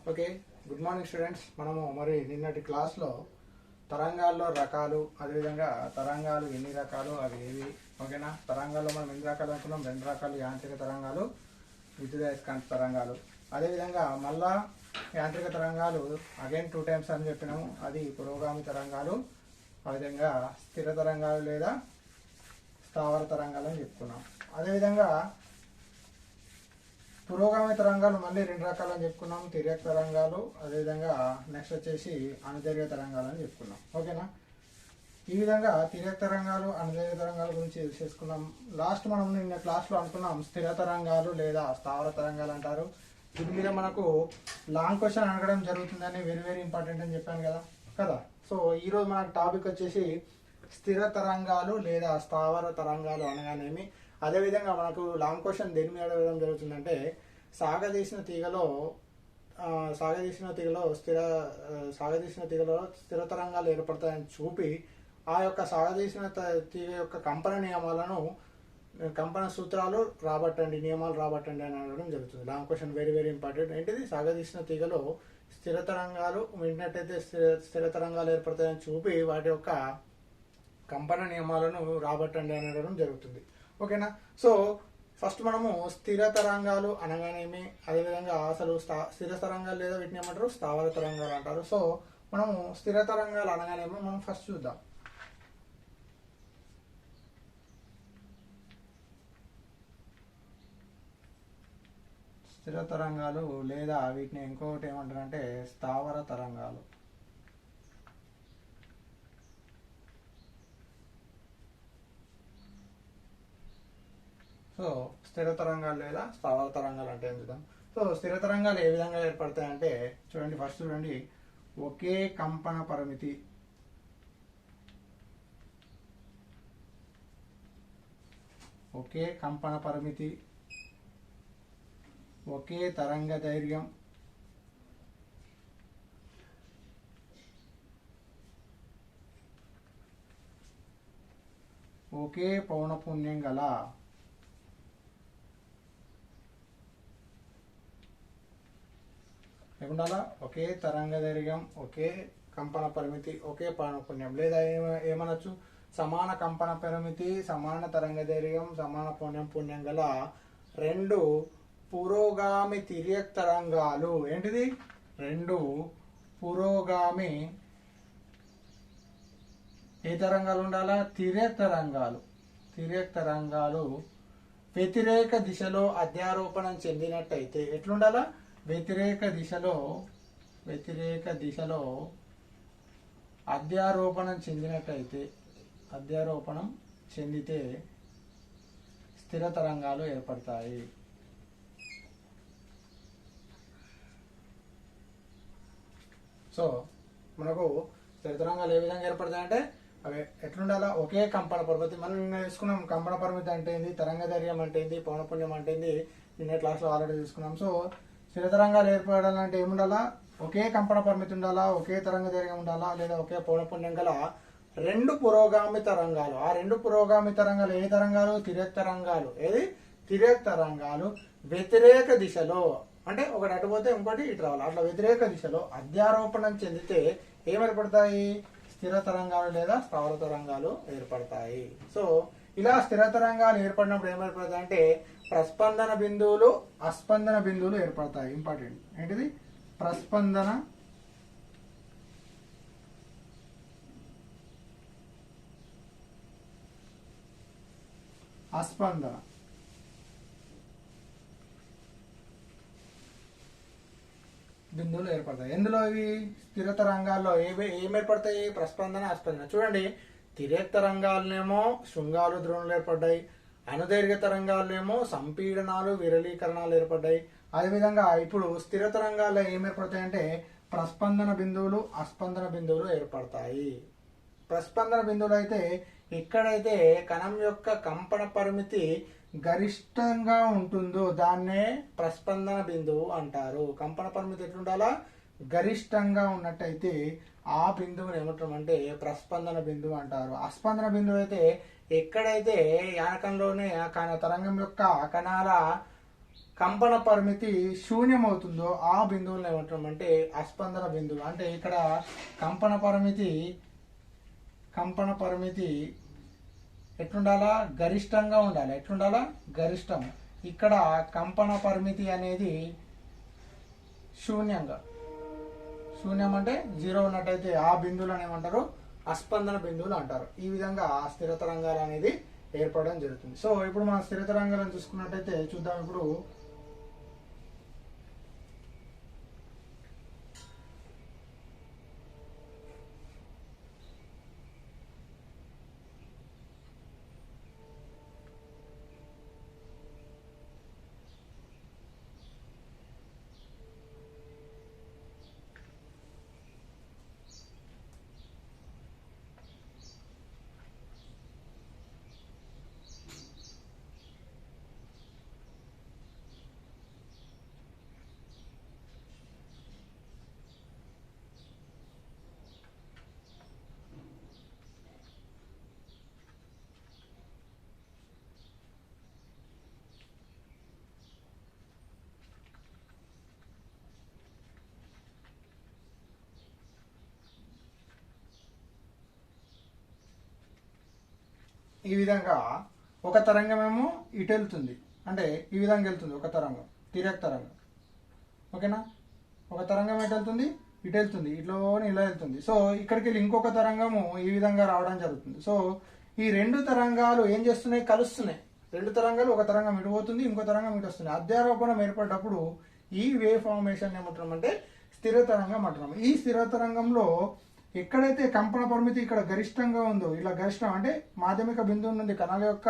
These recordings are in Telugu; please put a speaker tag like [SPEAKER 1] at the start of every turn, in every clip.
[SPEAKER 1] Okay, good morning students. మనము మరి నిన్నటి క్లాస్లో తరంగాల్లో రకాలు, అదేవిధంగా తరంగాలు ఎన్ని రకాలు, అవి ఏవి, ఓకేనా. తరంగాల్లో మనం ఎన్ని రకాలు అనుకున్నాం? రెండు రకాలు: యాంత్రిక తరంగాలు, విద్యుదయస్కాంత తరంగాలు. అదేవిధంగా మళ్ళా యాంత్రిక తరంగాలు అగైన్ 2 times అని చెప్పినాము. అది పురోగామి తరంగాలు, అదేవిధంగా స్థిర తరంగాలు లేదా స్థావర తరంగాలు అని చెప్పుకున్నాం. అదేవిధంగా పురోగామి తరంగాలు మళ్ళీ 2 రకాలు అని చెప్పుకున్నాం: తిర్యక తరంగాలు, అదేవిధంగా నెక్స్ట్ వచ్చేసి అణుదైర్ఘ్య తరంగాలు అని చెప్పుకున్నాం. ఓకేనా. ఈ విధంగా తిర్యక తరంగాలు, అణుదైర్ఘ్య తరంగాల గురించి చేసుకున్నాం. లాస్ట్ మనం నిన్న క్లాస్లో అనుకున్నాం స్థిర తరంగాలు లేదా స్థావర తరంగాలు అంటారు. దీని మీద మనకు లాంగ్ క్వశ్చన్ అడగడం జరుగుతుందని వెరీ వెరీ ఇంపార్టెంట్ అని చెప్పాను కదా. సో ఈరోజు మనకు టాపిక్ వచ్చేసి స్థిర తరంగాలు లేదా స్థావర తరంగాలు అనగానేమి. అదేవిధంగా మనకు లాంగ్ క్వశ్చన్ దేని మీద అడగడం జరుగుతుందంటే, సాగదీసిన తీగలో స్థిర తరంగాలు ఏర్పడతాయని చూపి ఆ యొక్క సాగదీసిన తీగ యొక్క కంపన నియమాలను, కంపన సూత్రాలు నియమాలు రాబట్టండి అని అనడం జరుగుతుంది. Long question very very important. ఏంటిది? సాగదీసిన తీగలో స్థిర తరంగాలు వింటున్నట్టయితే స్థిర తరంగాలు ఏర్పడతాయని చూపి వాటి యొక్క కంపన నియమాలను రాబట్టండి అని అనడం జరుగుతుంది. ఓకేనా. సో ఫస్ట్ మనము స్థిర తరంగాలు అనగానేమి, అదేవిధంగా అసలు స్థిర తరంగాలు లేదా వీటిని ఏమంటారు? స్థావర తరంగాలు అంటారు. సో మనము స్థిర తరంగాలు అనగానేమో మనం ఫస్ట్ చూద్దాం. స్థిర తరంగాలు లేదా వీటిని ఇంకొకటి ఏమంటారంటే స్థావర తరంగాలు. సో స్థిర తరంగాలు లేదా స్థావర తరంగాలు అంటే ఏం చూద్దాం. సో స్థిర తరంగాలు ఏ విధంగా ఏర్పడతాయంటే చూడండి, ఫస్ట్ చూడండి, ఒకే కంపన పరిమితి, ఒకే తరంగ దైర్ఘ్యం, ఒకే పౌనఃపున్యం గల లేకుండా ఒకే తరంగ దైర్ఘ్యం, ఒకే కంపన పరిమితి, ఒకే పౌనఃపున్యం, లేదా ఏమనొచ్చు? సమాన కంపన పరిమితి, సమాన తరంగ దైర్ఘ్యం, సమాన పౌనఃపున్యం గల రెండు పురోగామి తిర్యక తరంగాలు. ఏంటిది? రెండు పురోగామి ఏ తరంగాలు ఉండాలా? తిర్యక తరంగాలు వ్యతిరేక దిశలో అధ్యారోపణం చెందినట్టయితే ఎట్లుండాలా? వ్యతిరేక దిశలో అధ్యారోపణం చెందితే స్థిర తరంగాలు ఏర్పడతాయి. సో మనకు స్థిర తరంగాలు ఏ విధంగా ఏర్పడతాయంటే అవి ఎట్లుండాలా? ఒకే కంపన పరిమితి. మనం నిన్న తీసుకున్నాం కంపన పరిమితి అంటే ఏంది, తరంగ ధైర్యం అంటే ఏంది, పౌనఃపున్యం అంటే ఏంది, నిన్న క్లాస్లో ఆల్రెడీ తీసుకున్నాం. సో స్థిర తరంగాలు ఏర్పడాలంటే ఏముండాలా? ఒకే కంపన పరిమితి ఉండాలా, ఒకే తరంగ ధైర్యం ఉండాలా, లేదా ఒకే పౌనఃపున్యం గల రెండు పురోగామి తరంగాలు. ఆ రెండు పురోగామి తరంగాలు ఏ తరంగాలు? తిర్యక తరంగాలు. ఏది? తిర్యక తరంగాలు వ్యతిరేక దిశలో, అంటే ఒకటి అటుపోతే ఇంకోటి ఇటు రావాలి, అట్లా వ్యతిరేక దిశలో అధ్యారోపణం చెందితే ఏర్పడతాయి? స్థిర తరంగాలు లేదా స్థావర తరంగాలు ఏర్పడతాయి. సో ఇలా స్థిర తరంగాలు ఏర్పడినప్పుడు ఏర్పడతాయి అంటే ప్రస్పందన బిందువులు, అస్పందన బిందువులు ఏర్పడతాయి. ఇంపార్టెంట్. ఏంటిది? ప్రస్పందన, అస్పందన బిందువులు ఏర్పడతాయి. ఎందులో? ఇవి స్థిర తరంగాల్లో ఏం ఏర్పడతాయి? ప్రస్పందన, అస్పందన. చూడండి, తిర్యక తరంగాలనేమో శృంగాలు, ధ్రువణులు ఏర్పడ్డాయి. అణుదైర్ఘ్య తరంగాలనేమో సంపీడనాలు, విరళీకరణాలు ఏర్పడ్డాయి. అదేవిధంగా ఇప్పుడు స్థిర తరంగాల్లో ఏం ఏర్పడతాయంటే ప్రస్పందన బిందువులు, అస్పందన బిందువులు ఏర్పడతాయి. ప్రస్పందన బిందువులు అయితే ఎక్కడైతే కణం యొక్క కంపన పరిమితి గరిష్టంగా ఉంటుందో దాన్నే ప్రస్పందన బిందువు అంటారు. కంపన పరిమితి ఎట్లుండాలా? గరిష్టంగా ఉన్నట్టయితే ఆ బిందువుని ఏమంటామంటే ప్రస్పందన బిందువు అంటారు. అస్పందన బిందువు అయితే ఎక్కడైతే యానకంలోనే తరంగం యొక్క కణాల కంపన పరిమితి శూన్యం అవుతుందో ఆ బిందువులను ఏమంటాం అంటే అస్పందన బిందువు. అంటే ఇక్కడ కంపన పరిమితి ఎట్లుండాలా, గరిష్టంగా ఉండాలి. ఎట్లుండాలా, గరిష్టం. ఇక్కడ కంపన పరిమితి అనేది శూన్యం అంటే 0 ఉన్నట్టయితే ఆ బిందువులను ఏమంటారు, అస్పందన బిందువులు అంటారు. ఈ విధంగా స్థిర తరంగాలు అనేది ఏర్పడడం జరుగుతుంది. సో ఇప్పుడు మనం స్థిర తరంగాలను చూసుకున్నట్టయితే చూద్దాం. ఇప్పుడు ఈ విధంగా ఒక తరంగమేమో ఇటు వెళ్తుంది, అంటే ఈ విధంగా వెళ్తుంది ఒక తరంగం, తిరగ తరంగం. ఓకేనా, ఒక తరంగం ఎటు వెళ్తుంది, ఇటు వెళ్తుంది, ఇట్లోనే ఇలా వెళ్తుంది. సో ఇక్కడికి వెళ్ళి ఇంకొక తరంగము ఈ విధంగా రావడం జరుగుతుంది. సో ఈ రెండు తరంగాలు ఏం చేస్తున్నాయి, కలుస్తున్నాయి. రెండు తరంగాలు, ఒక తరంగం ఇటు పోతుంది, ఇంకో తరంగం ఇటు వస్తుంది. అధ్యారోపణం ఏర్పడ్డప్పుడు ఈ వేవ్ ఫార్మేషన్ ఏమంటున్నాం అంటే స్థిర తరంగం అంటున్నాం. ఈ స్థిర తరంగంలో ఎక్కడైతే కంపన పరిమితి ఇక్కడ గరిష్టంగా ఉందో, ఇలా గరిష్టం అంటే మాధ్యమిక బిందువు నుండి కణాల యొక్క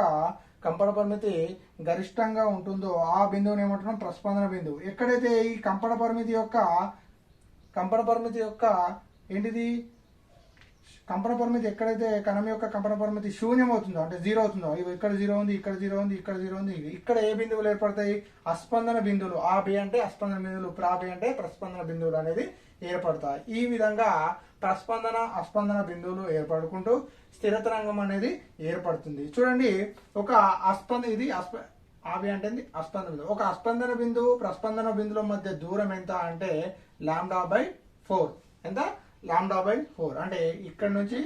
[SPEAKER 1] కంపన పరిమితి గరిష్టంగా ఉంటుందో ఆ బిందువుని ఏమంటున్నాం, ప్రస్పందన బిందువు. ఎక్కడైతే ఈ కంపన పరిమితి యొక్క ఏంటిది, కంపన పరిమితి ఎక్కడైతే కణం యొక్క కంపన పరిమితి శూన్యం అవుతుందో, అంటే 0 అవుతుందో, ఇక్కడ 0 ఉంది, ఇక్కడ 0 ఉంది, ఇక్కడ 0 ఉంది, ఇక్కడ ఏ బిందువులు ఏర్పడతాయి, అస్పందన బిందువులు. ఆ బి అంటే అస్పందన బిందువులు, ప్రా బి అంటే ప్రస్పందన బిందువులు అనేది ఏర్పడతాయి. ఈ విధంగా ప్రస్పందన అస్పందన బిందువులు ఏర్పడుకుంటూ స్థిర తరంగం అనేది ఏర్పడుతుంది. చూడండి, ఒక ఆబి అంటే అస్పందన బిందువు. ఒక అస్పందన బిందువు ప్రస్పందన బిందువుల మధ్య దూరం ఎంత అంటే λ/4. ఎంత, λ/4. అంటే ఇక్కడ నుంచి,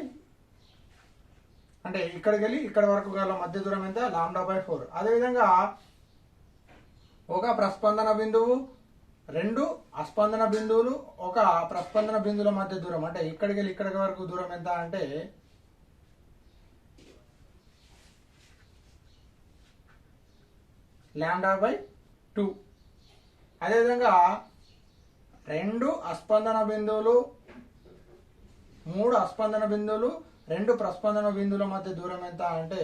[SPEAKER 1] అంటే ఇక్కడికి వెళ్ళి ఇక్కడ వరకు గల మధ్య దూరం ఎంత, λ/4. అదేవిధంగా ఒక ప్రస్పందన బిందువు, రెండు అస్పందన బిందువులు, ఒక ప్రస్పందన బిందువుల మధ్య దూరం, అంటే ఇక్కడికి వెళ్ళి ఇక్కడికి వరకు దూరం ఎంత అంటే λ/2. అదేవిధంగా రెండు అస్పందన బిందువులు, మూడు అస్పందన బిందువులు, రెండు ప్రస్పందన బిందువుల మధ్య దూరం ఎంత అంటే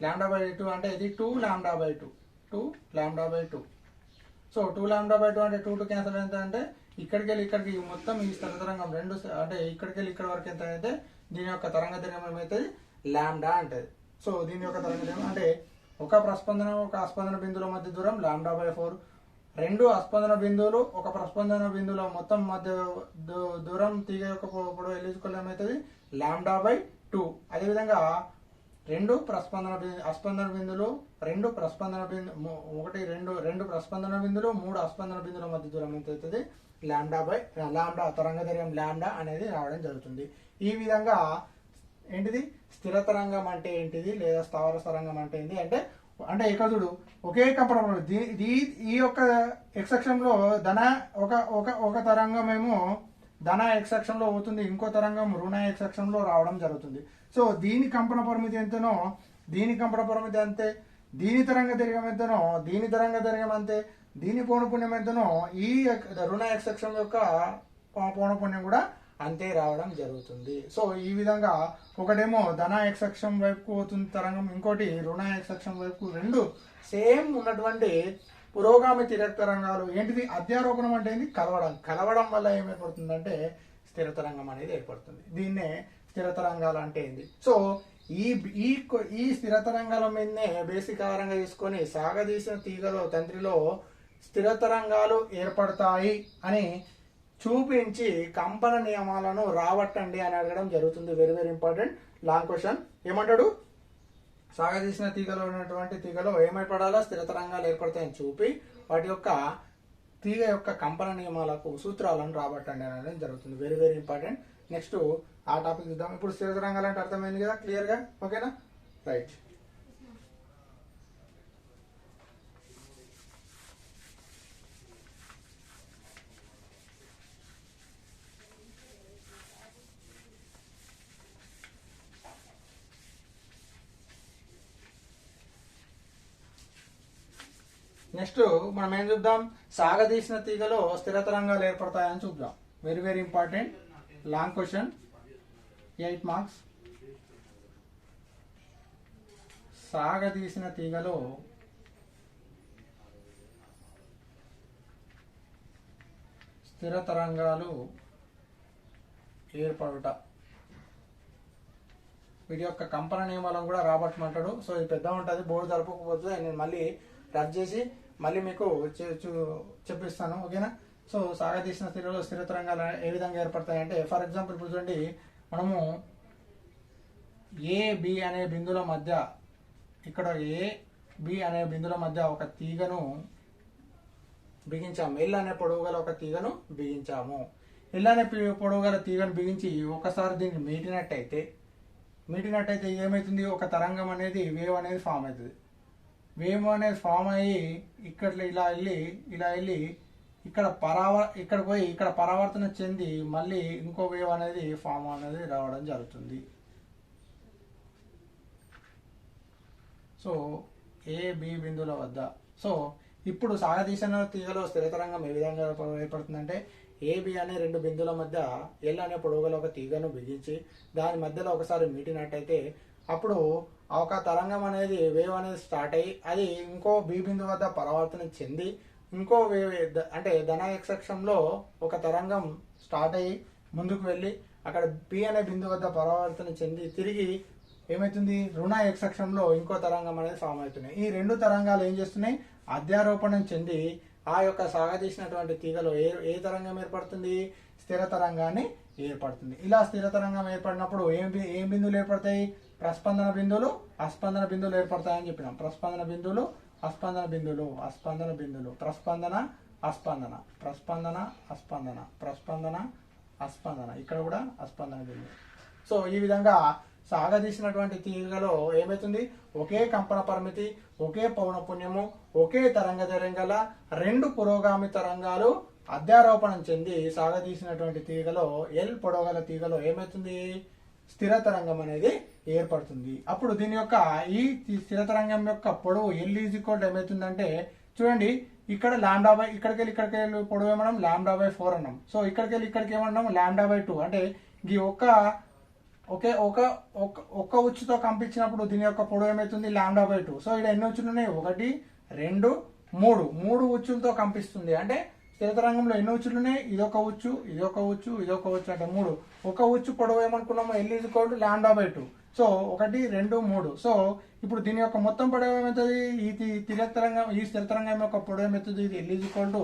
[SPEAKER 1] λ/2. అంటే ఇది 2λ/2. 2λ/2. సో 2λ/2 అంటే 2 క్యాన్సల్ ఎంత అంటే ఇక్కడికి వెళ్ళి ఇక్కడికి మొత్తం ఈ స్థిర తరంగం రెండు, అంటే ఇక్కడికి వెళ్ళి ఇక్కడ వరకు ఎంత అయితే దీని యొక్క తరంగ దైర్ఘ్యం ఏమవుతుంది, లాంబ్డా అంటది. సో దీని యొక్క తరంగ దైర్ఘ్యం అంటే ఒక ప్రస్పందన ఒక అస్పందన బిందువుల మధ్య దూరం λ/4. రెండు అస్పందన బిందువులు ఒక ప్రస్పందన బిందువుల మొత్తం మధ్య దూరం తీగ యొక్క పొడవు ఎల్లుకోవడం ఏమవుతుంది, λ/2. అదేవిధంగా రెండు అస్పందన బిందువులు, రెండు ప్రస్పందన రెండు ప్రస్పందన బిందువులు, మూడు అస్పందన బిందువుల మధ్య దూరం ఎంత అవుతుంది, లాంబ్డా తరంగ దైర్ఘ్యం లాంబ్డా అనేది రావడం జరుగుతుంది. ఈ విధంగా ఏంటిది స్థిర తరంగం అంటే ఏంటిది, లేదా స్థావర తరంగం అంటే ఏంటి అంటే ఇక్కడ చూడు ఒకే కంపన ఈ యొక్క ఎక్స్ అక్షంలో ఒక తరంగం ఏమో ధన ఎక్స్ అక్షంలో పోతుంది, ఇంకో తరంగం రుణ ఎక్స్ అక్షంలో రావడం జరుగుతుంది. సో దీని కంపన పరిమితి ఎంతనో దీని కంపన పరిమితి అంతే, దీని తరంగ దైర్ఘ్యం ఎంతనో దీని తరంగ దైర్ఘ్యం అంతే, దీని పౌనపుణ్యం ఎంతనో ఈ రుణ ఎక్స్ అక్షం యొక్క పౌనపుణ్యం కూడా అంతే రావడం జరుగుతుంది. సో ఈ విధంగా ఒకటేమో ధన ఎక్స్ అక్షం వైపుకు పోతుంది తరంగం, ఇంకోటి రుణ ఎక్స్ అక్షం వైపుకు, రెండు సేమ్ ఉన్నటువంటి పురోగామి తిరగ తరంగాలు. ఏంటిది అధ్యారోపణం అంటే ఏంటి, కలవడం వల్ల ఏం ఏర్పడుతుందంటే స్థిర తరంగం అనేది ఏర్పడుతుంది. దీన్నే స్థిర తరంగాలు అంటే ఏంది. సో ఈ స్థిర తరంగాల మీదనే బేసిక్ ఆధారంగా తీసుకొని సాగదీసిన తీగలో తంత్రిలో స్థిర తరంగాలు ఏర్పడతాయి అని చూపించి కంపన నియమాలను రాబట్టండి అని అడగడం జరుగుతుంది. Very very important long question. ఏమంటాడు, సాగదీసిన తీగలో ఉన్నటువంటి తీగలో ఏమైపడాలా స్థిర తరంగాలు ఏర్పడతాయని చూపి వాటి యొక్క తీగ యొక్క కంపన నియమాలకు సూత్రాలను రాబట్టండి అనేది జరుగుతుంది. Very very important. నెక్స్ట్ ఆ టాపిక్ చూద్దాం. ఇప్పుడు స్థిర తరంగాలు అంటే అర్థమైంది కదా క్లియర్ గా, ఓకేనా? రైట్. నెక్స్ట్ మనం ఏం చూద్దాం, సాగదీసిన తీగలో స్థిర తరంగాలు ఏర్పడతాయని చూద్దాం. Very very important long question, 8 marks. సాగదీసిన తీగలో స్థిర తరంగాలు ఏర్పడుట, వీటి యొక్క కంపన నియమాలను కూడా రాబట్టమంటాడు. సో ఇది పెద్ద ఉంటుంది, బోర్డు జరపకపోతే నేను మళ్ళీ రబ్ చేసి మళ్ళీ మీకు చెప్పిస్తాను, ఓకేనా? సో సాగదీసిన తీగలో స్థిర తరంగాలు ఏ విధంగా ఏర్పడతాయంటే, ఫర్ ఎగ్జాంపుల్ ఇప్పుడు చూడండి, మనము ఏ బి అనే బిందువుల మధ్య, ఇక్కడ ఏ బి అనే బిందువుల మధ్య ఒక తీగను బిగించాము. ఎల్ అనే పొడవు గల ఒక తీగను బిగించాము. ఎల్ అనే పొడవు గల తీగను బిగించి ఒకసారి దీన్ని మీటినట్టయితే ఏమవుతుంది, ఒక తరంగం అనేది వేవ్ అనేది ఫామ్ అవుతుంది. వేవ్ అనేది ఫామ్ అయ్యి ఇక్కడ ఇలా వెళ్ళి ఇక్కడ పోయి ఇక్కడ పరావర్తన చెంది మళ్ళీ ఇంకో వేవ్ అనేది ఫామ్ అనేది రావడం జరుగుతుంది. సో ఏ బి బిందువుల వద్ద, సో ఇప్పుడు సాగదీసిన తీగలో స్థిర తరంగం ఏ విధంగా ఏర్పడుతుందంటే, ఏబి అనే 2 బిందువుల మధ్య ఎల్ అనే పొడవుగల ఒక తీగను బిగించి దాని మధ్యలో ఒకసారి మీటినట్టయితే అప్పుడు ఒక తరంగం అనేది వేవ్ అనేది స్టార్ట్ అయ్యి అది ఇంకో బి బిందువు వద్ద పరావర్తన చెంది ఇంకో వేవ్ అంటే ధన ఎక్స్ అక్షంలో ఒక తరంగం స్టార్ట్ అయ్యి ముందుకు వెళ్ళి అక్కడ బి అనే బిందువు వద్ద పరావర్తన చెంది తిరిగి ఏమవుతుంది, రుణ ఎక్స్ అక్షంలో ఇంకో తరంగం అనేది ఫామ్ అవుతున్నాయి. ఈ 2 తరంగాలు ఏం చేస్తున్నాయి, అధ్యారోపణం చెంది ఆ యొక్క సాగదీసినటువంటి తీగలో ఏ తరంగం ఏర్పడుతుంది, స్థిర తరంగాన్ని ఏర్పడుతుంది. ఇలా స్థిర తరంగం ఏర్పడినప్పుడు ఏం బిందువులు ఏర్పడతాయి, ప్రస్పందన బిందువులు, అస్పందన బిందువులు ఏర్పడతాయని చెప్పినాం. ప్రస్పందన బిందువులు, అస్పందన బిందువులు, అస్పందన బిందువులు, ప్రస్పందన అస్పందన, ప్రస్పందన అస్పందన, ప్రస్పందన అస్పందన, ఇక్కడ కూడా అస్పందన బిందువు. సో ఈ విధంగా సాగదీసినటువంటి తీగలో ఏమవుతుంది, ఒకే కంపన పరిమితి, ఒకే పౌనపుణ్యము, ఒకే తరంగ ధైర్యం గల 2 పురోగామి తరంగాలు అధ్యారోపణం చెంది సాగదీసినటువంటి తీగలో ఎల్ పొడవుగల తీగలో ఏమవుతుంది, స్థిర తరంగం అనేది ఏర్పడుతుంది. అప్పుడు దీని యొక్క ఈ స్థిర తరంగం యొక్క పొడవు ఎల్ ఈజ్ ఈక్వల్ ఏమవుతుందంటే, చూడండి ఇక్కడ ఇక్కడికి పొడవు ఏమన్నాం λ/4 అన్నాం. సో ఇక్కడికి ఏమన్నాం λ/2. అంటే ఈ ఒక్క ఉచ్చుతో కంపించినప్పుడు దీని యొక్క పొడవు ఏమవుతుంది λ/2. సో ఇక్కడ ఎన్ని ఉచ్చులు ఉన్నాయి, 1 2 3 ఉచ్చులతో కంపిస్తుంది. అంటే స్థిర తరంగంలో ఎన్ని ఉచ్చులు ఉన్నాయి, ఇదొక ఉచ్చు, ఇదొక ఉచ్చు, ఇదొక ఉచ్చు, అంటే 3. ఒక ఉచ్చు పొడవు ఏమనుకున్నాము L is equal to λ/2. So 1 2 3. So ఇప్పుడు దీని యొక్క మొత్తం పొడవు ఏమవుతుంది, ఈ స్థిర తరంగం యొక్క పొడవు ఏమవుతుంది, ఇది L is equal to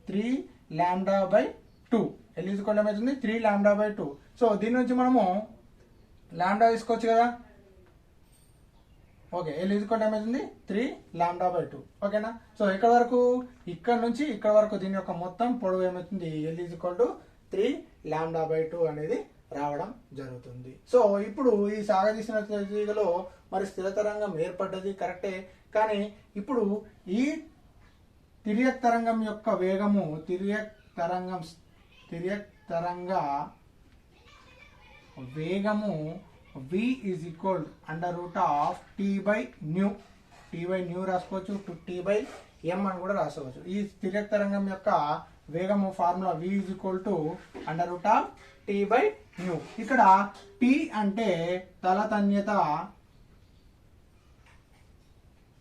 [SPEAKER 1] 3 λ/2. L is equal ఏమవుతుంది 3 λ/2. సో దీని నుంచి మనము లాంబ్డా తీసుకోవచ్చు కదా, ఓకే. ఎల్ ఈజ్ ఈక్వల్ ఏమవుతుంది 3 λ/2, ఓకేనా? సో ఇక్కడ నుంచి ఇక్కడ వరకు దీని యొక్క మొత్తం పొడవు ఏమవుతుంది, ఎల్ ఈజ్ ఈక్వల్ టు 3 λ/2 అనేది రావడం జరుగుతుంది. సో ఇప్పుడు ఈ సాగదీసిన తీగలో మరి స్థిర తరంగం ఏర్పడ్డది కరెక్టే, కానీ ఇప్పుడు ఈ తిర్యక్ తరంగం యొక్క వేగము తిర్యక్ తరంగ వేగము v is equal √T/ν. T/ν రాసుకోవచ్చు, T/m అని కూడా రాసుకోవచ్చు. ఈ తిర్యక్ తరంగం యొక్క వేగము formula v is equal to √T/ν. ఇక్కడ T అంటే తలతన్యత,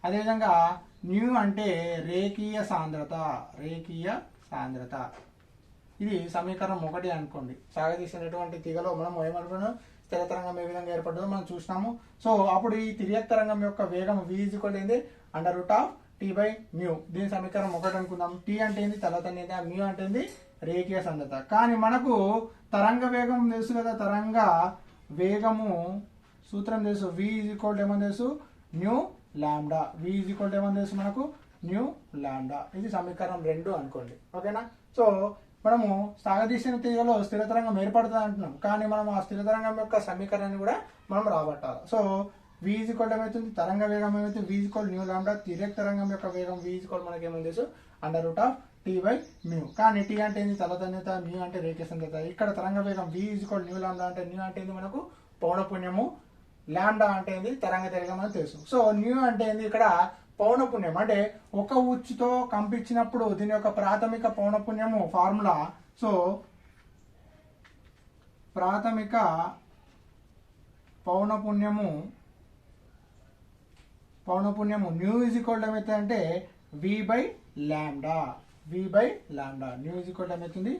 [SPEAKER 1] అదేవిధంగా న్యూ అంటే రేఖీయ సాంద్రత. ఇది సమీకరణం 1 అనుకోండి. సాగదీసినటువంటి తీగలో మనం ఏమనుకున్నాం, స్థిర తరంగం ఏ విధంగా ఏర్పడుతుందో మనం చూసినాము. సో అప్పుడు ఈ తిర్యక్ తరంగం యొక్క వేగం v ఈజ్ ఈక్వల్ ఏంది √T/ν. దీని సమీకరణం 1 అనుకుందాం. T అంటే ఏంది తలతన్యత, మ్యూ అంటే ఏంది రేఖీయ సాంద్రత. కానీ మనకు తరంగ వేగం తెలుసు కదా, తరంగ వేగము సూత్రం తెలుసు, v ఈజ్ ఈక్వల్ ఏమని తెలుసు new lambda. v is equal to ఏమని తెలుసు మనకు, న్యూ లాంబ్డా. ఇది సమీకరణం 2 అనుకోండి. ఓకేనా. సో మనము సాగదీసిన తీగలో స్థిర తరంగం ఏర్పడుతుంది అంటున్నాం, కానీ మనం ఆ స్థిర తరంగం యొక్క సమీకరణాన్ని కూడా మనం రాబట్టాలి. సో v ఈజ్ ఈక్వల్ ఏమవుతుంది, తరంగ వేగం ఏమవుతుంది, v is equal nu lambda. తిర్యక్ తరంగం యొక్క వేగం v ఈజ్ ఈక్వల్ మనకి ఏమని తెలుసు, √T/μ. కానీ టీ అంటే ఏంది, తలతన్యత, మ్యూ అంటే రేఖసంధత. ఇక్కడ తరంగ వేగం v is equal nu lambda అంటే న్యూ అంటే ఏంది మనకు పౌనపుణ్యము, లాంబ్డా అంటే ఏంది తరంగ దైర్ఘ్యం అని తెలుసు. సో న్యూ అంటే ఏంది, ఇక్కడ పౌనపుణ్యం అంటే ఒక ఉచ్చుతో కంపించినప్పుడు దీని యొక్క ప్రాథమిక పౌనపుణ్యము ఫార్ములా. సో ప్రాథమిక పౌనపుణ్యము న్యూ ఈజ్ ఈక్వల్ ఏమైతే అంటే v/లాంబ్డా. న్యూ ఈజ్ ఈక్వల్ ఏమవుతుంది,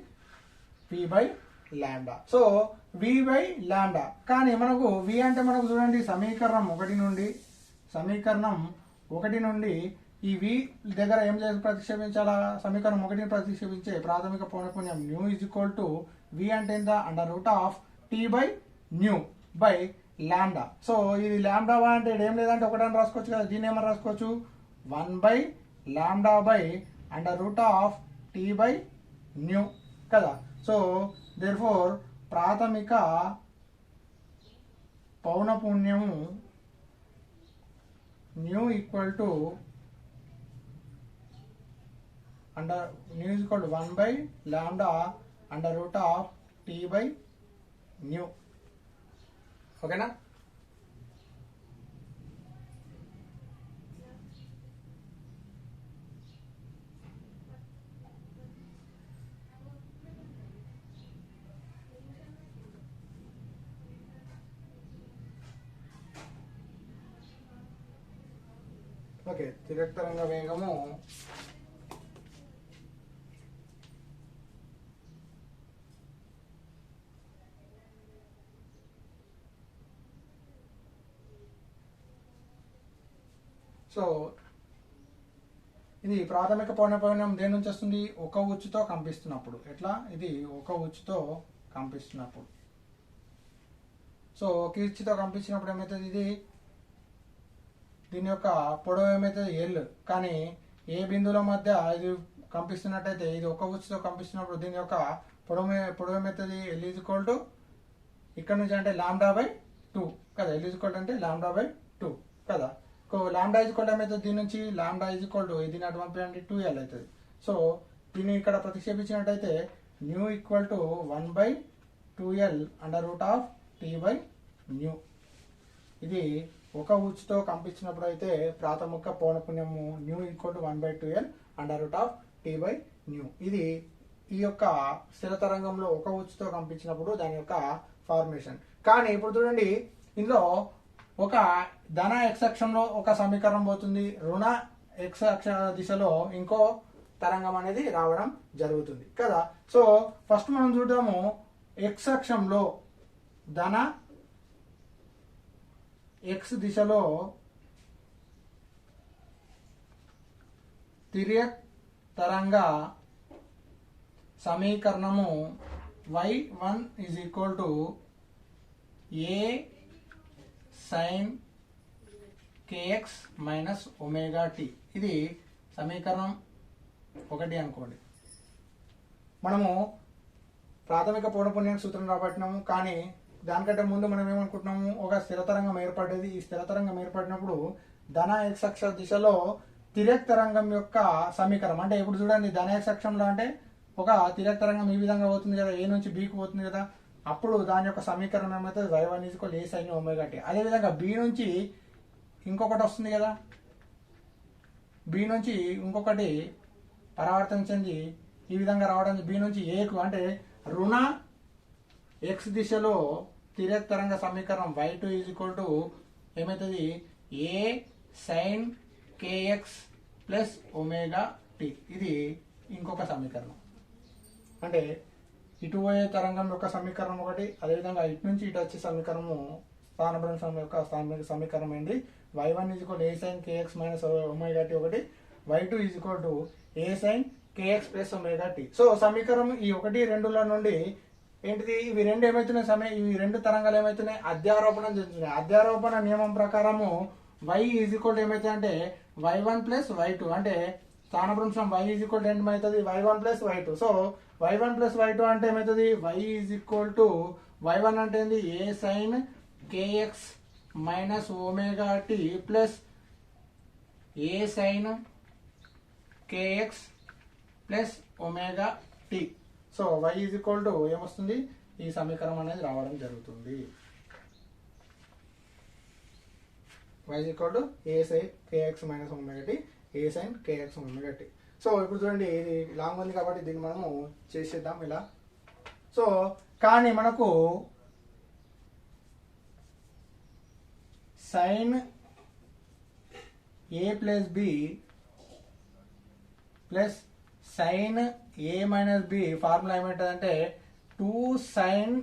[SPEAKER 1] v/లాంబ్డా. సో v/లాంబ్డా. కానీ మనకు v అంటే మనకు చూడండి సమీకరణం 1 నుండి ఈ v దగ్గర ఏం చేసి ప్రతిక్షేపించాలా, సమీకరణం 1ని ప్రతిక్షేపించే ప్రాథమిక పౌనపుణ్యం nu is equal to v అంటే ఎంత, √T/μ/లాంబ్డా. సో ఇది లాంబ్డా అంటే ఏం లేదంటే ఒకటని రాసుకోవచ్చు కదా, దీన్ని ఏమని రాసుకోవచ్చు 1/λ/√T/μ కదా. సో దేర్ఫోర్ ప్రాథమిక పౌనపుణ్యము nu equal to nu is equal to 1/λ/√T/μ. ఓకేనా. ఓకే, తిర్యక్ తరంగ వేగము సో ఇది ప్రాథమిక పౌనపుణ్యం దేని నుంచి వస్తుంది, ఒక ఉచ్చుతో కంపిస్తున్నప్పుడు. ఎట్లా, ఇది ఒక ఉచ్చుతో కంపిస్తున్నప్పుడు. సో ఒక ఉచ్చుతో కంపించినప్పుడు ఏమవుతుంది, ఇది దీని యొక్క పొడవు ఏమవుతుంది ఎల్. కానీ ఏ బిందువుల మధ్య ఇది కంపిస్తున్నట్టయితే, ఇది ఒక ఉచ్చుతో కంపిస్తున్నప్పుడు దీని యొక్క పొడవు ఏమవుతుంది, ఎల్ ఈజ్ ఈక్వల్ టు ఇక్కడ నుంచి అంటే λ/2 కదా. ఎల్ ఈజ్ ఈక్వల్ అంటే λ/2 కదా. లాంబ్డా ఈజ్ ఈక్వల్ ఏమవుతుంది, దీని నుంచి లాంబ్డా ఈజ్ ఈక్వల్ టు దీని అటు 2l అవుతుంది. సో దీన్ని ఇక్కడ ప్రతిక్షేపించినట్టయితే న్యూ ఈక్వల్ టు 1/2l/T/μ. ఇది ఒక ఉచ్చుతో కంపించినప్పుడు అయితే ప్రాథమిక పౌనపుణ్యము న్యూ ఈక్వల్ టు 1/2l/T/μ. ఇది ఈ యొక్క స్థిర తరంగంలో ఒక ఉచ్చుతో కంపించినప్పుడు దాని యొక్క ఫార్మేషన్. కానీ ఇప్పుడు చూడండి, ఇందులో ఒక ధన x అక్షంలో ఒక సమీకరణం పోతుంది, రుణ x అక్ష దిశలో ఇంకో తరంగం అనేది రావడం జరుగుతుంది కదా. సో ఫస్ట్ మనం చూద్దాము, x అక్షంలో ధన x దిశలో తిర్యక్ తరంగ సమీకరణము y1 is equal to a sin kx minus omega T. ఇది సమీకరణం 1 అనుకోండి. మనము ప్రాథమిక పౌనపుణ్యానికి సూత్రం రాబట్టినాము, కానీ దానికంటే ముందు మనం ఏమనుకుంటున్నాము, ఒక స్థిర తరంగం ఏర్పడేది. ఈ స్థిర తరంగం ఏర్పడినప్పుడు ధన x అక్ష దిశలో తిర్యక్ తరంగం యొక్క సమీకరణం అంటే, ఇప్పుడు చూడండి ధన x అక్షంలో అంటే ఒక తిర్యక్ తరంగం ఈ విధంగా పోతుంది కదా, ఏ నుంచి బీకి పోతుంది కదా. అప్పుడు దాని యొక్క సమీకరణం ఏమైతే y1 = a sin omega T. అదేవిధంగా బి నుంచి ఇంకొకటి వస్తుంది కదా, బి నుంచి ఇంకొకటి పరావర్తన చెంది ఈ విధంగా రావడం, బి నుంచి ఏకు అంటే రుణ x దిశలో తిర్యక్ తరంగ సమీకరణం y2 ఈజ్ ఈక్వల్ టు ఏమవుతుంది, a sin kx plus omega T. ఇది ఇంకొక సమీకరణం. అంటే ఇటు పోయే తరంగం యొక్క సమీకరణం ఒకటి, అదేవిధంగా ఇటు నుంచి ఇటు వచ్చే సమీకరణము స్థానభ్రంశం యొక్క సమీకరణం ఏంటి, y1 = a sin kx minus omega T ఒకటి, y2 = a sin kx plus omega T. So సమీకరణం ఈ 1, 2ల నుండి ఏంటిది, ఇవి రెండు ఏమవుతున్నాయి, ఇవి రెండు తరంగాలు ఏమవుతున్నాయి, అధ్యారోపణం చెందుతున్నాయి. అధ్యారోపణ నియమం ప్రకారము y ఈజ్ ఈక్వల్ టు ఏమవుతుంది అంటే y1 ప్లస్ y2 అంటే స్థానభ్రంశం y ఈజ్ ఈక్వల్ టు ఏమవుతుంది y1 plus y2. So y1 plus y2 అంటే ఏమవుతుంది y is equal to y1 అంటే ఏంది a sin kx minus omega T plus a sin kx plus omega T. So y is equal to ఏమొస్తుంది ఈ సమీకరణం అనేది రావడం జరుగుతుంది. y is equal to a sin kx minus omega T a sin kx omega T. So ఇప్పుడు చూడండి ఇది లాంగ్ ఉంది కాబట్టి దీన్ని మనము చేసేద్దాం ఇలా. సో కానీ మనకు sine A plus B plus sine A minus B formula ఏమంటుందంటే 2 sine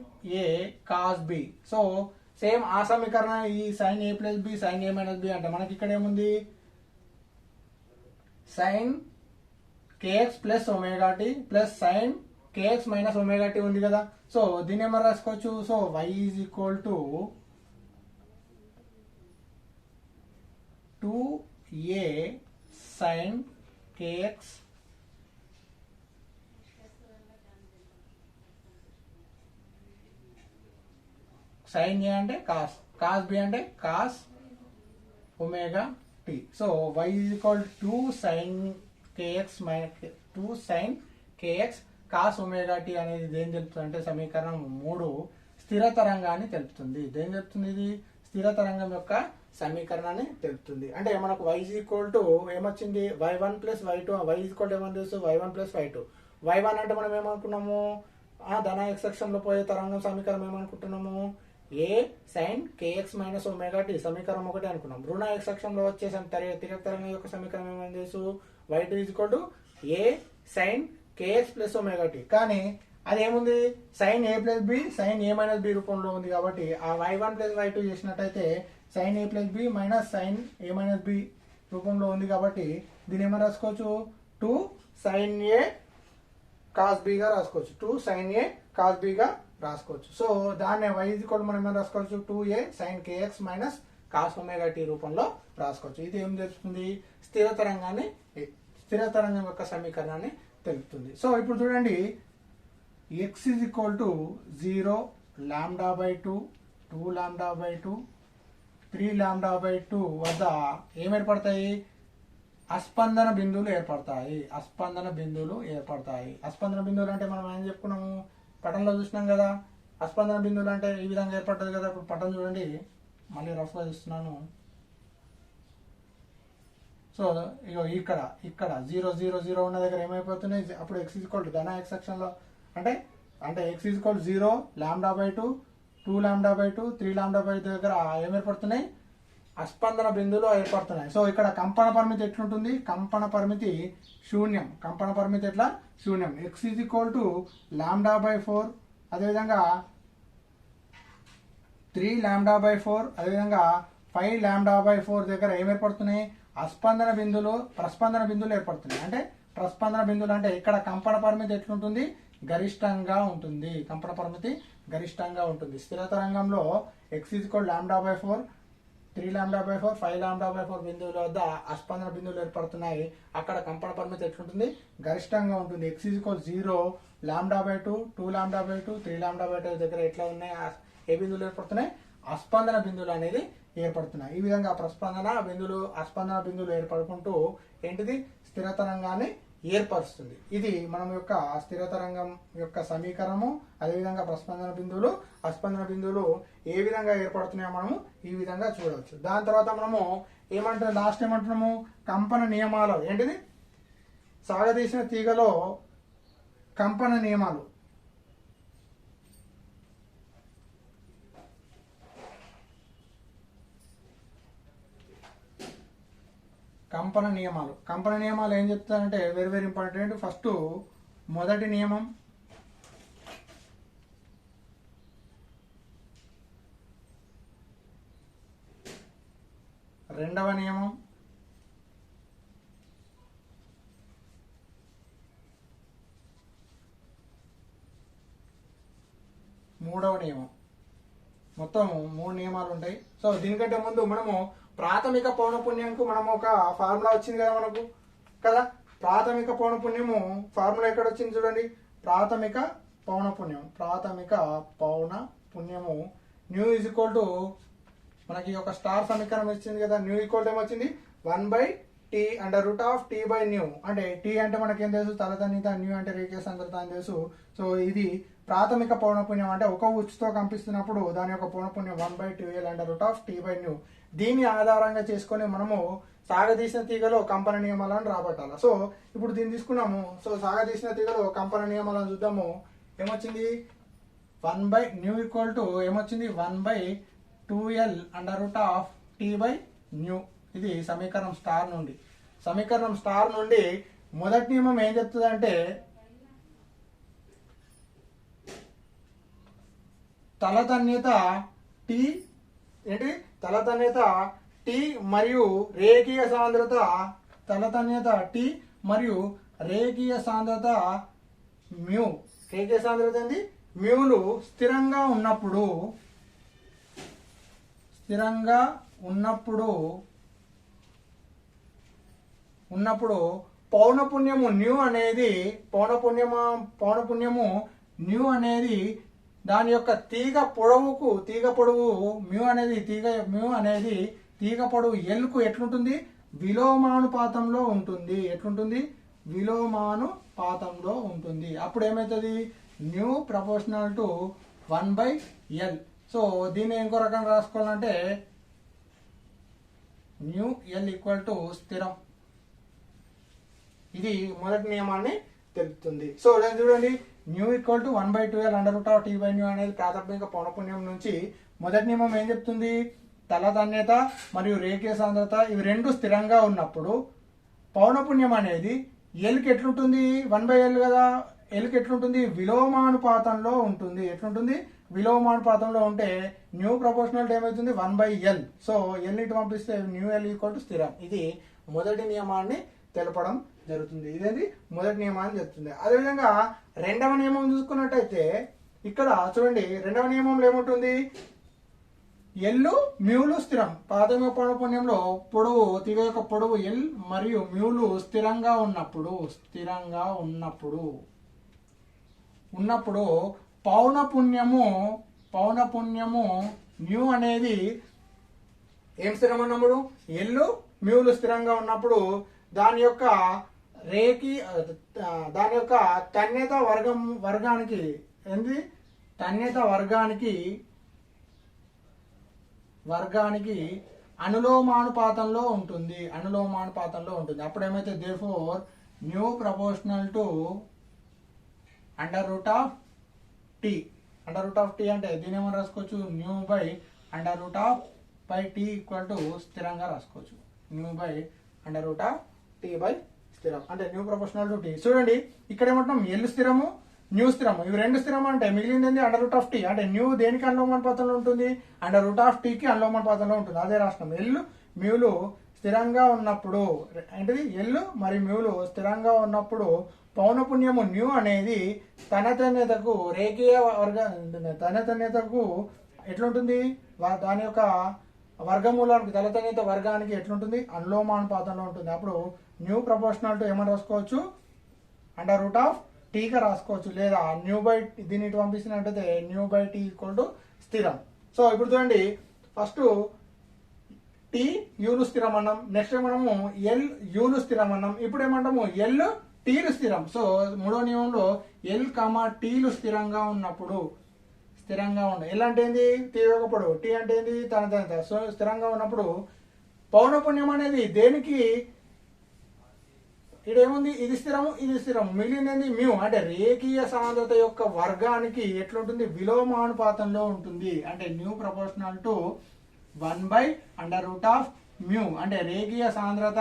[SPEAKER 1] A cos B. So same ఆ సమీకరణం ఈ sine A plus B sine A minus B అంటే మనకి ఇక్కడ ఏముంది sine kx plus omega T plus sine kx minus omega T ఉంది కదా. సో దీన్ని ఏమన్నా రాసుకోవచ్చు. So y is equal to 2a sin kx sin a అంటే కాస్ కాస్ బి అంటే cos omega T. So y is equal to 2 sin kx minus 2 sin kx cos omega T అనేది దేని తెలుపుతుంది అంటే సమీకరణం 3 స్థిర తరంగాన్ని తెలుపుతుంది. దేని తెలుపుతుంది ఇది స్థిర తరంగం యొక్క సమీకరణాన్ని తెలుపుతుంది. అంటే మనకు y ఈజ్ ఈక్వల్ టు ఏమొచ్చింది y1 plus y2 y is equal to ఏమని తెలుసు y1 ప్లస్ y2. y1 అంటే మనం ఏమనుకున్నాము ధన x అక్షంలో పోయే తరంగం సమీకరణం ఏమనుకుంటున్నాము a sin kx minus omega T సమీకరణం 1 అనుకున్నాం. రుణ x అక్షంలో వచ్చే తిరగ తరంగం యొక్క సమీకరణం ఏమని తెలుసు y2 is equal to a sin kx plus omega T. కానీ అదేముంది sine A plus B sine A minus B రూపంలో ఉంది కాబట్టి ఆ y1 ప్లస్ y2 చేసినట్టయితే sine A plus B minus sine A minus B రూపంలో ఉంది కాబట్టి దీన్ని ఏమైనా రాసుకోవచ్చు 2 సైన్ ఏ కాస్ బిగా రాసుకోవచ్చు 2 సైన్ ఏ కాస్ బిగా రాసుకోవచ్చు. సో దాన్ని y ఈజ్ ఈక్వల్ మనం ఏమైనా రాసుకోవచ్చు 2a sine kx minus cos omega T రూపంలో రాసుకోవచ్చు. ఇది ఏం తెలుస్తుంది స్థిర తరంగం యొక్క సమీకరణాన్ని తెలుపుతుంది. సో ఇప్పుడు చూడండి x is equal to 0 lambda by 2 2 lambda by 2 3 lambda by 2 వద్ద ఏం ఏర్పడతాయి అస్పందన బిందువులు ఏర్పడతాయి. అస్పందన బిందువులు అంటే మనం ఏం చెప్పుకున్నాము పటంలో చూసినాం కదా. అస్పందన బిందువులు అంటే ఈ విధంగా ఏర్పడుతుంది కదా. ఇప్పుడు పటం చూడండి మళ్ళీ రఫ్గా చూస్తున్నాను. సో ఇగో ఇక్కడ 0 0 0 ఉన్న దగ్గర ఏమైపోతున్నాయి అప్పుడు x ఈజ్ ఈక్వల్ టు ధన x అక్షంలో అంటే x is equal 0 lambda by 2 2 lambda by 2 3 lambda by 2 దగ్గర ఏం ఏర్పడుతున్నాయి అస్పందన బిందువులు ఏర్పడుతున్నాయి. సో ఇక్కడ కంపన పరిమితి ఎట్లుంటుంది కంపన పరిమితి శూన్యం. ఎట్లా శూన్యం. x is equal to lambda by 4 అదేవిధంగా 3 లాంబ్డా బై 4 అదేవిధంగా 5 లాంబ్డా బై 4 దగ్గర ఏం ఏర్పడుతున్నాయి ప్రస్పందన బిందువులు ఏర్పడుతున్నాయి. అంటే ప్రస్పందన బిందువులు అంటే ఇక్కడ కంపన పరిమితి ఎట్లుంటుంది గరిష్టంగా ఉంటుంది. స్థిర తరంగంలో x is equal lambda by 4 3 lambda by 4 5 lambda by 4 బిందువుల వద్ద అస్పందన బిందువులు ఏర్పడుతున్నాయి. అక్కడ కంపన పరిమితి ఎట్లుంటుంది గరిష్టంగా ఉంటుంది. x is equal 0 lambda by 2 2 lambda by 2 3 lambda by 2 దగ్గర ఎట్లా ఉన్నాయి ఏ బిందువులు ఏర్పడుతున్నాయి అస్పందన బిందువులు అనేది ఏర్పడుతున్నాయి. ఈ విధంగా అస్పందన బిందువులు ఏర్పడుకుంటూ ఏంటిది స్థిర తరంగాన్ని ఏర్పరుస్తుంది. ఇది మనం యొక్క స్థిర తరంగం యొక్క సమీకరణము. అదేవిధంగా అస్పందన బిందువులు ఏ విధంగా ఏర్పడుతున్నాయో మనము ఈ విధంగా చూడవచ్చు. దాని తర్వాత మనము లాస్ట్ ఏమంటున్నాము కంపన నియమాలు ఏంటిది సాగదీసిన తీగలో కంపన నియమాలు. కంపన నియమాలు ఏం చెప్తారంటే వెరీ వెరీ ఇంపార్టెంట్. ఫస్ట్ మొదటి నియమం రెండవ నియమం మూడవ నియమం. మొత్తం 3 నియమాలు ఉంటాయి. సో దీనికంటే ముందు మనము ప్రాథమిక పౌనపున్యంకు మనం ఒక ఫార్ములా వచ్చింది కదా మనకు కదా. ప్రాథమిక పౌనపున్యము ఫార్ములా ఎక్కడ వచ్చింది చూడండి. ప్రాథమిక పౌనపున్యము న్యూ ఈజ్ ఈక్వల్ టు మనకి ఒక స్టార్ సమీకరణం ఇచ్చింది కదా. న్యూ ఈక్వల్ టు ఏమొచ్చింది 1/t√t/న్యూ. అంటే టీ అంటే మనకేం తెలుసు, తలతన్నిత, న్యూ అంటే రేఖీయ సాంద్రత అని తెలుసు. సో ఇది ప్రాథమిక పౌనపున్యం అంటే ఒక ఉచ్చుతో కంపిస్తున్నప్పుడు దాని యొక్క పౌనపున్యం 1/2L√t/న్యూ. దీన్ని ఆధారంగా చేసుకొని మనము సాగదీసిన తీగలో కంపన నియమాలను రాబట్టాలి. సో ఇప్పుడు దీన్ని తీసుకున్నాము. సో సాగదీసిన తీగలో కంపన నియమాలను చూద్దాము. ఏమొచ్చింది 1/న్యూ ఈక్వల్ టు ఏమొచ్చింది 1/2L√t/న్యూ. ఇది సమీకరణం స్టార్ నుండి. సమీకరణం స్టార్ నుండి మొదటి నియమం ఏం చెప్తుందంటే తలతన్యత టీ ఏంటి తలతన్యత టీ మరియు రేఖీయ సాంద్రత తలతన్యత టీ మరియు రేఖీయ సాంద్రత మ్యూ. రేఖీయ సాంద్రత ఏంది మ్యూలు స్థిరంగా ఉన్నప్పుడు పౌనపున్యము న్యూ అనేది దాని యొక్క తీగ పొడవు మ్యూ అనేది తీగ పొడవు ఎల్కు ఎట్లుంటుంది, విలోమానుపాతంలో ఉంటుంది. ఎట్లుంటుంది, విలోమానుపాతంలో ఉంటుంది. అప్పుడు ఏమవుతుంది, new proportional to 1/L. So దీన్ని ఇంకో రకంగా రాసుకోవాలంటే న్యూ ఎల్ ఈక్వల్ టు స్థిరం. ఇది మొదటి నియమాన్ని తెలుపుతుంది. సో చూడండి, న్యూ ఈక్వల్ టు 1/2L√t/న్యూ అనేది ప్రాథమిక పౌనపున్యం నుంచి మొదటి నియమం ఏం చెప్తుంది, తలతన్యత మరియు రేఖీయ సాంద్రత ఇవి రెండు స్థిరంగా ఉన్నప్పుడు పౌనపున్యం అనేది ఎల్కి ఎట్లుంటుంది, 1/L కదా, ఎల్కి ఎట్లుంటుంది, విలోమానుపాతంలో ఉంటుంది. ఎట్లుంటుంది, విలోమానుపాతంలో ఉంటే న్యూ ప్రపోర్షనల్ ఏమవుతుంది 1/L. సో ఎల్ ఇటు పంపిస్తే న్యూ ఎల్ ఈక్వల్ టు స్థిరం. ఇది మొదటి నియమాన్ని తెలపడం జరుగుతుంది. ఇదేంటి మొదటి నియమాన్ని చెప్తుంది. అదేవిధంగా రెండవ నియమం చూసుకున్నట్టయితే ఇక్కడ చూడండి, రెండవ నియమంలో ఏముంటుంది, ఎల్లు మ్యూలు స్థిరం. ప్రాథమిక పౌనపున్యంలో పొడవు తీగ యొక్క పొడవు ఎల్ మరియు మ్యూలు స్థిరంగా ఉన్నప్పుడు పౌనపున్యము న్యూ అనేది ఏం స్థిరం అన్నప్పుడు ఎల్లు మ్యూలు స్థిరంగా ఉన్నప్పుడు దాని యొక్క తన్యత వర్గానికి ఏంది, తన్యత వర్గానికి అనులోమానుపాతంలో ఉంటుంది. అప్పుడు ఏమైతే therefore new proportional to √t. √t అంటే దీని ఏమని రాసుకోవచ్చు, new by √t equal to స్థిరంగా రాసుకోవచ్చు. న్యూ బై √t స్థిరం అంటే న్యూ ప్రపోర్షనల్ టు టీ. చూడండి ఇక్కడ ఏమంటున్నాం, ఎల్ స్థిరము న్యూ స్థిరము ఇవి రెండు స్థిరం అంటే మిగిలింది √t. అంటే న్యూ దేనికి అనులోమానుపాతంలో ఉంటుంది, √tకి అనులోమానుపాతంలో ఉంటుంది. అదే రాష్ట్రం ఎల్ మ్యూలు స్థిరంగా ఉన్నప్పుడు ఏంటిది, ఎల్ మరియు మ్యూలు స్థిరంగా ఉన్నప్పుడు పౌనపున్యము న్యూ అనేది తనతన్యతకు ఎట్లుంటుంది, దాని యొక్క వర్గమూలానికి తలతన్యత వర్గానికి ఎట్లుంటుంది, అనులోమానుపాతంలో ఉంటుంది. అప్పుడు న్యూ ప్రపోర్షనల్ టు ఏమని రాసుకోవచ్చు, √tగా రాసుకోవచ్చు. లేదా న్యూ బై దీన్ని ఇటు పంపిస్తున్నట్టయితే nu by T equal to స్థిరం. సో ఇప్పుడు చూడండి, ఫస్ట్ టీ యూలు స్థిరం అన్నాం, నెక్స్ట్ మనము ఎల్ యూలు స్థిరం అన్నాం. ఇప్పుడు ఏమంటాము, ఎల్ టీలు స్థిరం. సో మూడో నియమంలో ఎల్ టీలు స్థిరంగా ఉన్నప్పుడు ఎల్ అంటే ఏంది, తీవ్ర పొడవు, టీ అంటే ఏంది తనతన్యత. సో స్థిరంగా ఉన్నప్పుడు పౌనపున్యం అనేది దేనికి, ఇదేముంది, ఇది స్థిరం, మిగిలినది మ్యూ అంటే రేఖీయ సాంద్రత యొక్క వర్గానికి ఎట్లుంటుంది, విలోమానుపాతంలో ఉంటుంది. అంటే న్యూ ప్రపోర్షనల్ టు 1/√μ అంటే రేఖీయ సాంద్రత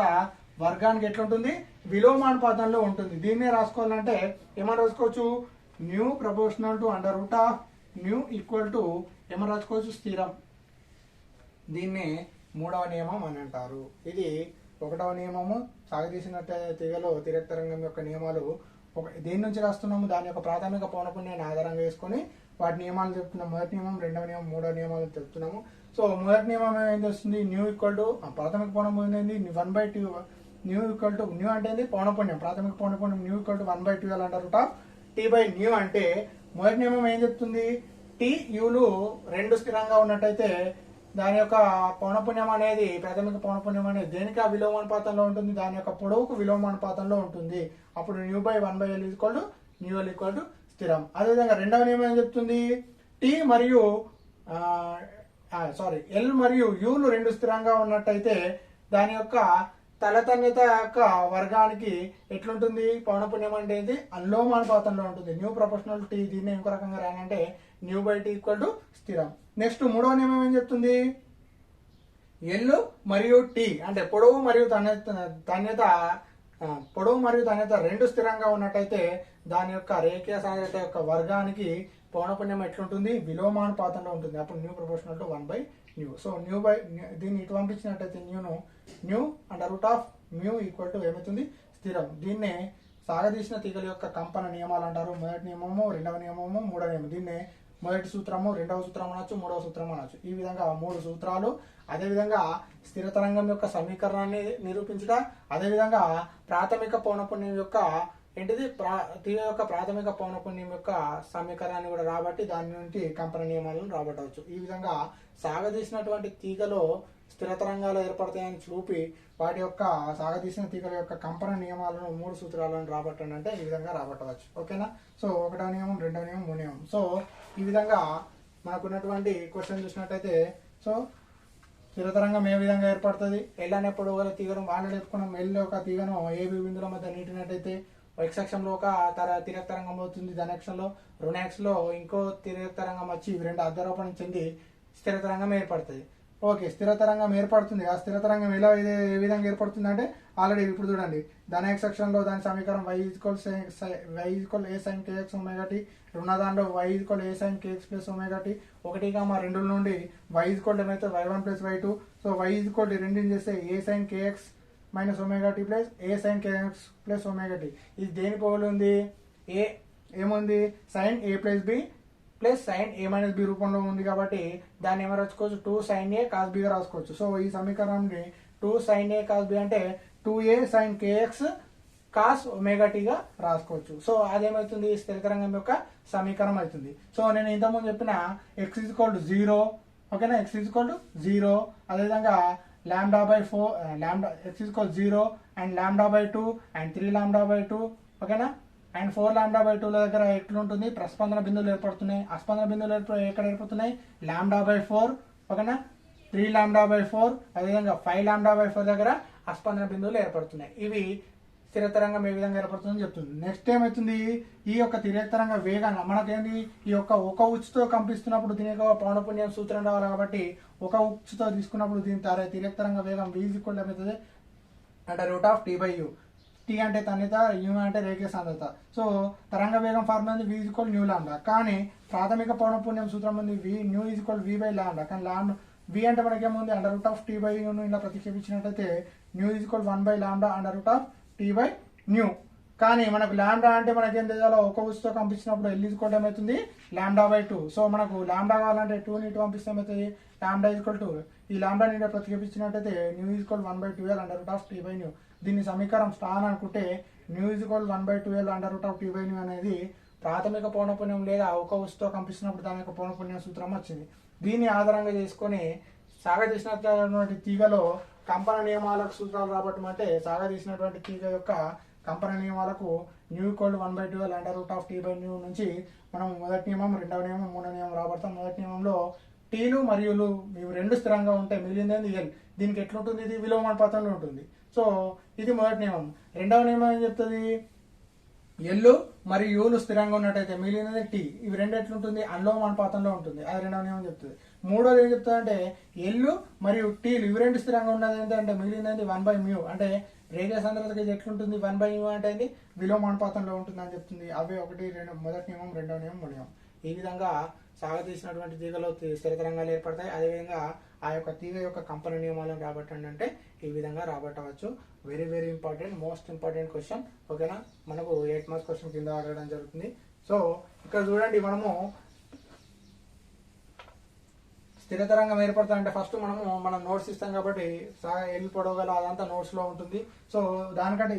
[SPEAKER 1] వర్గానికి ఎట్లుంటుంది, విలోమానుపాతంలో ఉంటుంది. దీన్నే రాసుకోవాలంటే ఏమని రాసుకోవచ్చు, nu proportional to √μ equal to ఏమని రాసుకోవచ్చు, స్థిరం. దీన్నే మూడవ నియమం అని అంటారు. ఇది ఒకటవ నియమము, సాగదీసిన తీగలో తిరక్ తరంగం యొక్క నియమాలు. దేని నుంచి రాస్తున్నాము, దాని యొక్క ప్రాథమిక పౌనపున్యాన్ని ఆధారంగా వేసుకొని వాటి నియమాలు చెప్తున్నాం. మొదటి నియమం, రెండవ నియమం, మూడవ నియమాలు చెప్తున్నాము. సో మొదటి నియమం ఏం చేస్తుంది, న్యూ ఈక్వల్ టు ప్రాథమిక పౌనఃపున్యం 1/2. న్యూ ఈక్వల్ టు న్యూ అంటే ఏంది, పౌనఃపున్యం, ప్రాథమిక పౌనఃపున్యం న్యూ ఈక్వల్ టు 1/2 అంటారు root of T by nu. అంటే మొదటి నియమం ఏం చెప్తుంది, టీ యూలు రెండు స్థిరంగా ఉన్నట్టయితే దాని యొక్క పౌనఃపున్యం అనేది, ప్రాథమిక పౌనఃపున్యం అనేది దేనికి విలోమానుపాతంలో ఉంటుంది, దాని యొక్క పొడవుకు విలోమానుపాతంలో ఉంటుంది. అప్పుడు new by 1/L equal to new L equal to స్థిరం. అదేవిధంగా రెండవ నియమం ఏం చెప్తుంది, టీ మరియు ఎల్ మరియు యూలు రెండు స్థిరంగా ఉన్నట్టయితే దాని యొక్క తలతన్యత యొక్క వర్గానికి ఎట్లుంటుంది, పౌనఃపున్యం అంటే అనులోమానుపాతంలో ఉంటుంది. న్యూ ప్రపోర్షనల్ టీ, దీన్ని ఇంకో రకంగా రానంటే nu by T equal to స్థిరం. నెక్స్ట్ మూడవ నియమం ఏం చెప్తుంది, ఎల్ మరియు టీ అంటే పొడవు మరియు తన్యత రెండు స్థిరంగా ఉన్నట్టయితే దాని యొక్క రేఖీయ సాంద్రత యొక్క వర్గానికి పౌనఃపున్యం ఎట్లుంటుంది, విలోమానుపాతంలో ఉంటుంది. అప్పుడు న్యూ ప్రపోర్షనల్ టు 1/న్యూ. సో న్యూ బై దీన్ని ఇటు పంపించినట్టయితే nu under root of mu equal to ఏమవుతుంది, స్థిరం. దీన్నే సాగదీసిన తీగల యొక్క కంపన నియమాలు అంటారు. మొదటి నియమము, రెండవ నియమము, మూడవ నియమం. దీన్నే మొదటి సూత్రము, రెండవ సూత్రం అనొచ్చు, మూడవ సూత్రం అనొచ్చు. ఈ విధంగా మూడు సూత్రాలు. అదేవిధంగా స్థిర తరంగం యొక్క సమీకరణాన్ని నిరూపించుట, అదేవిధంగా ప్రాథమిక పౌనఃపున్యం యొక్క తీగ యొక్క ప్రాథమిక పౌనఃపున్యం యొక్క సమీకరణాన్ని కూడా రాబట్టి దాని నుండి కంపన నియమాలను రాబట్టవచ్చు. ఈ విధంగా సాగదీసినటువంటి తీగలో స్థిర తరంగాలు ఏర్పడతాయని చూపి వాటి యొక్క సాగదీసిన తీగల యొక్క కంపన నియమాలను, మూడు సూత్రాలను రాబట్టండి అంటే ఈ విధంగా రాబట్టవచ్చు. ఓకేనా. సో ఒకటవ నియమం, రెండవ నియమం, మూడవ నియమం. సో ఈ విధంగా మనకున్నటువంటి క్వశ్చన్ చూసినట్టయితే, సో స్థిర తరంగం ఏ విధంగా ఏర్పడుతుంది, ఎల్ అనేప్పుడు ఒక తీగను ఆల్రెడీ చెప్పుకున్నాం. ఎల్ ఒక తీగను ఏబి బిందుల మధ్య నీటినట్టయితే ఎక్స్ అక్షంలో ఒక తిరగ తరంగం అవుతుంది, ధన అక్షంలో రుణ అక్షంలో ఇంకో తిరగ తరంగం వచ్చి ఇవి రెండు అధ్యారోపణం చెంది స్థిర తరంగం ఏర్పడుతుంది. ఓకే, స్థిర తరంగం ఏర్పడుతుంది. ఆ స్థిర తరంగం ఏ విధంగా ఏర్పడుతుంది అంటే ఆల్రెడీ ఇప్పుడు చూడండి, ధన ఎక్స్ అక్షంలో దాని సమీకరణం y equal A sine k x omega T, రుణ దానిలో y equal A sine kx plus omega T. 1, 2 నుండి y ఈక్వల్ ఏమైతే y1 plus y2. So y equal రెండింటిని చేస్తే A sine kx minus omega T plus A sine kx plus omega T. ఇది దేని పోలి ఉంది, ఏముంది, sine A plus B plus sine A minus B రూపంలో ఉంది కాబట్టి దాన్ని ఏమైనా రాసుకోవచ్చు, 2 sin a cos b గా రాసుకోవచ్చు. సో ఈ సమీకరణాన్ని 2 sin a cos b అంటే 2a sin kx cos omega T గా రాసుకోవచ్చు. సో అదేమవుతుంది, స్థిర తరంగం యొక్క సమీకరణం అవుతుంది. సో నేను ఇంతకుముందు చెప్పిన x ఈక్వల్ టు 0, ఓకేనా, x ఈక్వల్ టు 0. అదేవిధంగా λ/4 x ఈక్వల్ 0 అండ్ λ/2 అండ్ 3λ/2, ఓకేనా, అండ్ 4λ/2 దగ్గర ఎట్లుంటుంది, ప్రస్పందన బిందువులు ఏర్పడుతున్నాయి. అస్పందన బిందువులు ఎక్కడ ఏర్పడుతున్నాయి, λ/4, ఓకేనా, 3λ/4, అదేవిధంగా 5λ/4 దగ్గర అస్పందన బిందువులు ఏర్పడుతున్నాయి. ఇవి స్థిర తరంగం ఏ విధంగా ఏర్పడుతుందని చెప్తుంది. నెక్స్ట్ ఏమవుతుంది, ఈ యొక్క తిరగ తరంగ వేగాన్ని మనకేంది, ఈ యొక్క ఒక ఉచ్చుతో కంపిస్తున్నప్పుడు దీని యొక్క పౌనఃపున్యం సూత్రం రావాలి కాబట్టి ఒక ఉచ్చుతో తీసుకున్నప్పుడు దీని తిరగ తరంగ వేగం v ఈక్వల్ ఏమవుతుంది అంటే root of T by U. T అంటే తన్యత, యూ అంటే రేఖీయ సాంద్రత. సో తరంగ వేగం ఫార్ములా ఉంది v ఈక్వల్ న్యూ లాండా. కానీ ప్రాథమిక పౌనఃపున్యం సూత్రం ఉంది nu equal v by lambda. కానీ v అంటే మనకేముంది under root of T by యూను ఇలా ప్రతిక్షేపించినట్టయితే nu equal 1 lambda under root of T by nu. కానీ మనకు లాండా అంటే మనకేం తెలియాలో, ఒక ఉచ్చుతో పంపించినప్పుడు ఎల్ ఈక్వల్ ఏమవుతుంది λ/2. సో మనకు లాండా కావాలంటే 2ని ఇటు పంపిస్తే ఏమవుతుంది λ ఈక్వల్ 2. ఈ లాండా ని ప్రతిక్షేపించినట్టయితే nu equal 1/2L under root of T by nu. దీన్ని సమీకరణం స్టాన్ అనుకుంటే nu equal 1/2L under root of T by nu అనేది ప్రాథమిక పౌనఃపున్యం లేదా ఒక ఉచ్చుతో కంపిస్తున్నప్పుడు దాని యొక్క పౌనఃపున్యం సూత్రం వచ్చింది. దీన్ని ఆధారంగా చేసుకొని సాగదీసినటువంటి తీగలో కంపన నియమాలకు సూత్రాలు రాబట్టమంటే సాగదీసినటువంటి తీగ యొక్క కంపన నియమాలకు nu equal 1/2L under root of T by nu నుంచి మనం మొదటి నియమం, రెండవ నియమం, మూడవ నియమం రాబడతాం. మొదటి నియమంలో టీలు మరియు ఇవి రెండు స్థిరంగా ఉంటాయి, మిగిలింది ఎల్. దీనికి ఎట్లుంటుంది, ఇది విలోమానుపాతంలో ఉంటుంది. సో ఇది మొదటి నియమం. రెండవ నియమం ఏం చెప్తుంది, ఎల్లు మరియు యూలు స్థిరంగా ఉన్నట్టయితే మిగిలినది టీ, ఇవి రెండు ఎట్లుంటుంది అనులోమానుపాతంలో ఉంటుంది. అది రెండవ నియమం చెప్తుంది. మూడోది ఏం చెప్తుంది అంటే ఎల్లు మరియు టీలు ఇవి రెండు స్థిరంగా ఉన్నది ఏంటంటే మిగిలినది 1/μ అంటే రేఖీయ సాంద్రతకి ఇది ఎట్లుంటుంది 1/μ అంటే ఇది విలోమానుపాతంలో ఉంటుంది అని చెప్తుంది. అవే 1, 2 మొదటి నియమం, రెండవ నియమం, మూడవ నియమం. ఈ విధంగా సాగతీసినటువంటి తీగలో స్థిర తరంగాలు ఏర్పడతాయి. అదేవిధంగా ఆ యొక్క తీగ యొక్క కంపన నియమాలను రాబట్టండి అంటే ఈ విధంగా రాబట్టవచ్చు. Very very important, most important question. ఓకేనా, మనకు 8 మార్క్స్ క్వశ్చన్ కింద అడగడం జరుగుతుంది. సో ఇక్కడ చూడండి, మనము స్థిర తరంగం ఏర్పడుతుందంటే ఫస్ట్ మనం నోట్స్ ఇస్తాం కాబట్టి ఎల్ పొడవు గల అదంతా నోట్స్ లో ఉంటుంది. సో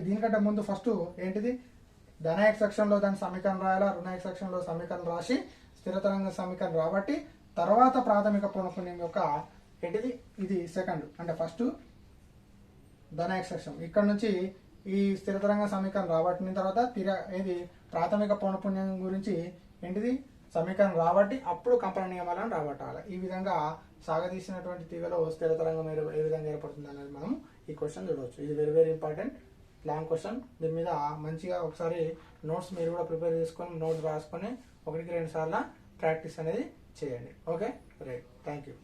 [SPEAKER 1] దీనికంటే ముందు ఫస్ట్ ఏంటిది ధన x అక్షంలో దాని సమీకరణ రాయాలా, రుణ x అక్షంలో సమీకరణ రాసి స్థిర తరంగ సమీకరణ రాబట్టి తర్వాత ప్రాథమిక పౌనఃపున్యం యొక్క ఏంటిది ఇది సెకండ్ అంటే ఫస్ట్ ధన x అక్షం ఇక్కడ నుంచి ఈ స్థిర తరంగ సమీకరణ రాబట్టిన తర్వాత ఇది ప్రాథమిక పౌనఃపున్యం గురించి ఏంటిది సమీకరణ రాబట్టి అప్పుడు కంపన నియమాలను రాబట్టాలి. ఈ విధంగా సాగదీసినటువంటి తీగలో స్థిర తరంగం ఏ విధంగా ఏర్పడుతుంది అనేది మనం ఈ క్వశ్చన్ చూడవచ్చు. ఇది very very important long question. దీని మీద మంచిగా ఒకసారి నోట్స్ మీరు కూడా ప్రిపేర్ చేసుకొని నోట్స్ రాసుకొని 1-2 సార్లు ప్రాక్టీస్ అనేది చేయండి. Okay right, thank you.